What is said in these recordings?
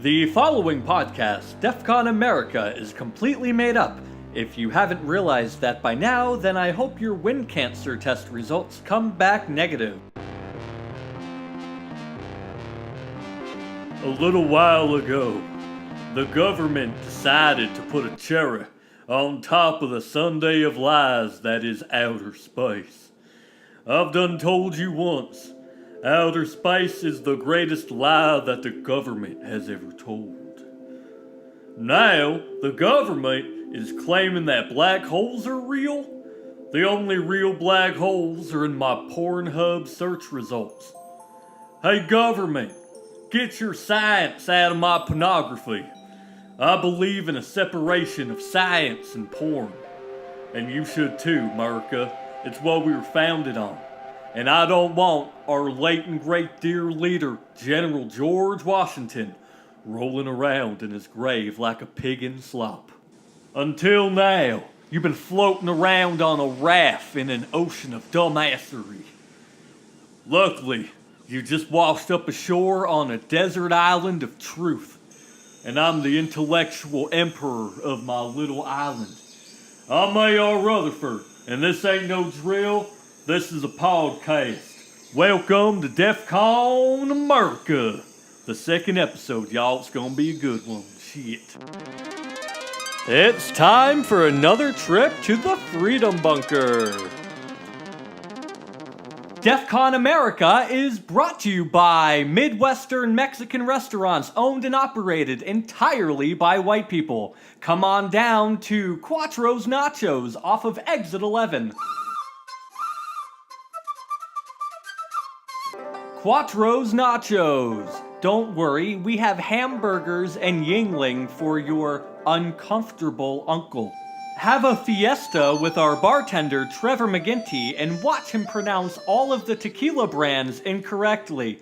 The following podcast, DEFCON America, is completely made up. If you haven't realized that by now, then I hope your wind cancer test results come back negative. A little while ago, the government decided to put a cherry on top of the sundae of lies that is outer space. I've done told you once, outer space is the greatest lie that the government has ever told. Now, the government is claiming that black holes are real. The only real black holes are in my Pornhub search results. Hey government, get your science out of my pornography. I believe in a separation of science and porn. And you should too, America. It's what we were founded on. And I don't want our late and great dear leader, General George Washington, rolling around in his grave like a pig in slop. Until now, you've been floating around on a raft in an ocean of dumbassery. Luckily, you just washed up ashore on a desert island of truth. And I'm the intellectual emperor of my little island. I'm AR Rutherford, and this ain't no drill. This is a podcast. Welcome to DEFCON America. The second episode, y'all. It's gonna be a good one. Shit. It's time for another trip to the Freedom Bunker. DEFCON America is brought to you by Midwestern Mexican restaurants owned and operated entirely by white people. Come on down to Quattro's Nachos off of Exit 11. Quattro's Nachos. Don't worry, we have hamburgers and Yingling for your uncomfortable uncle. Have a fiesta with our bartender Trevor McGinty and watch him pronounce all of the tequila brands incorrectly.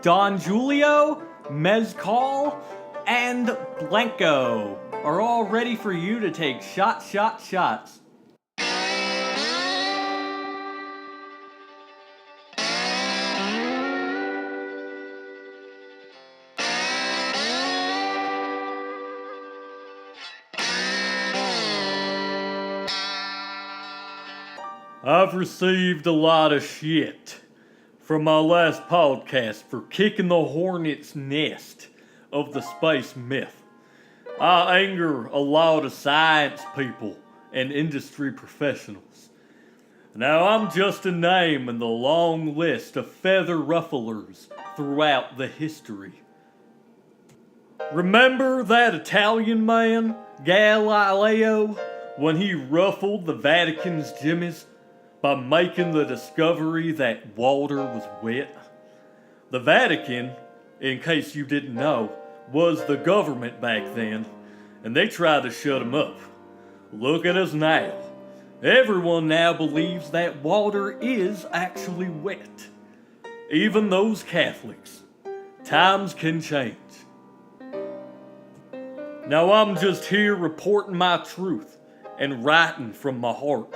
Don Julio, Mezcal, and Blanco are all ready for you to take shots. I've received a lot of shit from my last podcast for kicking the hornet's nest of the space myth. I anger a lot of science people and industry professionals. Now I'm just a name in the long list of feather rufflers throughout the history. Remember that Italian man, Galileo, when he ruffled the Vatican's jimmies by making the discovery that water was wet? The Vatican, in case you didn't know, was the government back then, and they tried to shut him up. Look at us now. Everyone now believes that water is actually wet. Even those Catholics. Times can change. Now I'm just here reporting my truth and writing from my heart.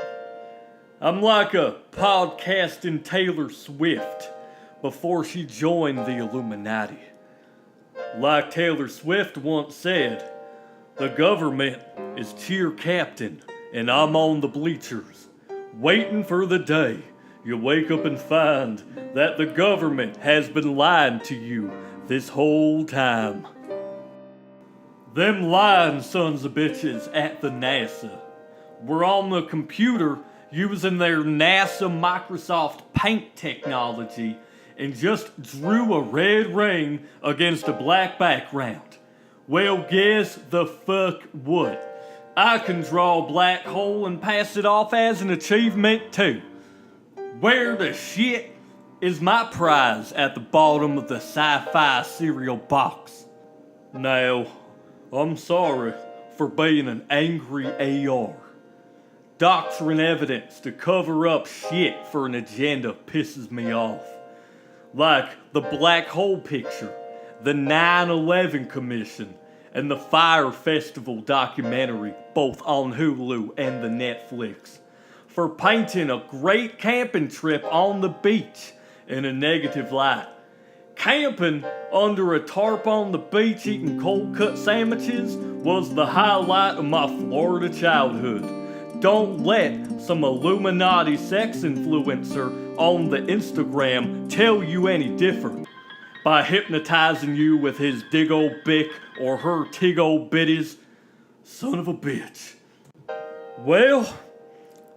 I'm like a podcasting Taylor Swift before she joined the Illuminati. Like Taylor Swift once said, the government is cheer captain and I'm on the bleachers, waiting for the day you wake up and find that the government has been lying to you this whole time. Them lying sons of bitches at the NASA were on the computer using their NASA Microsoft Paint technology and just drew a red ring against a black background. Well, guess the fuck what? I can draw a black hole and pass it off as an achievement too. Where the shit is my prize at the bottom of the sci-fi cereal box? Now, I'm sorry for being an angry AR. Doctrine evidence to cover up shit for an agenda pisses me off. Like the black hole picture, the 9/11 Commission, and the Fyre Festival documentary, both on Hulu and the Netflix, for painting a great camping trip on the beach in a negative light. Camping under a tarp on the beach eating cold cut sandwiches was the highlight of my Florida childhood. Don't let some Illuminati sex influencer on the Instagram tell you any different by hypnotizing you with his dig old bick or her tig old bitties. Son of a bitch. Well,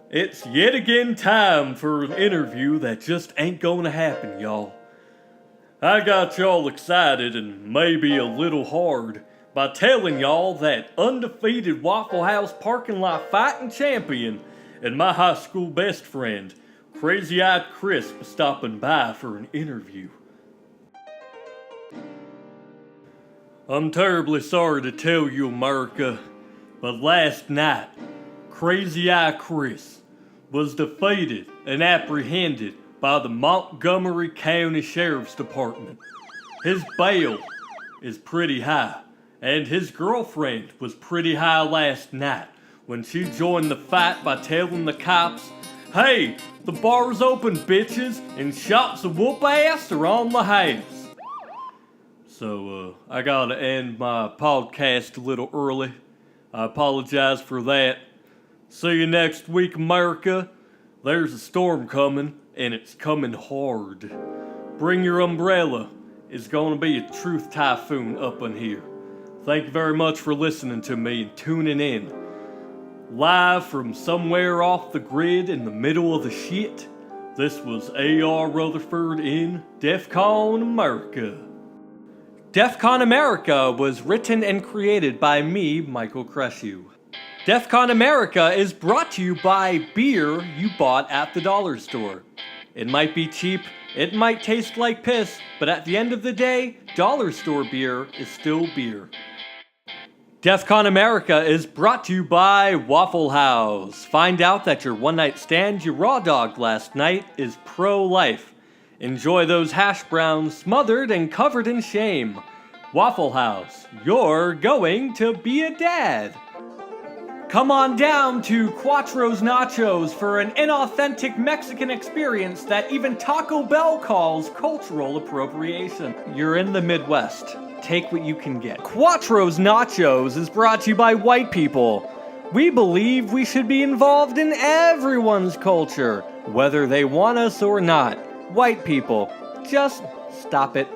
it's yet again time for an interview that just ain't gonna happen, y'all. I got y'all excited and maybe a little hard by telling y'all that undefeated Waffle House parking lot fighting champion and my high school best friend, Crazy-Eyed Chris, was stopping by for an interview. I'm terribly sorry to tell you, America, but last night, Crazy-Eyed Chris was defeated and apprehended by the Montgomery County Sheriff's Department. His bail is pretty high, and his girlfriend was pretty high last night when she joined the fight by telling the cops, "Hey, the bar's open, bitches, and shots of whoop ass are on the house." So, I gotta end my podcast a little early. I apologize for that. See you next week, America. There's a storm coming, and it's coming hard. Bring your umbrella. It's gonna be a truth typhoon up in here. Thank you very much for listening to me and tuning in. Live from somewhere off the grid in the middle of the shit, this was AR Rutherford in DEFCON America. DEFCON America was written and created by me, Michael Krychiw. DEFCON America is brought to you by beer you bought at the dollar store. It might be cheap, it might taste like piss, but at the end of the day, dollar store beer is still beer. DEFCON America is brought to you by Waffle House. Find out that your one-night stand you raw dogged last night is pro-life. Enjoy those hash browns smothered and covered in shame. Waffle House, you're going to be a dad. Come on down to Quattro's Nachos for an inauthentic Mexican experience that even Taco Bell calls cultural appropriation. You're in the Midwest. Take what you can get. Quattro's Nachos is brought to you by white people. We believe we should be involved in everyone's culture, whether they want us or not. White people, just stop it.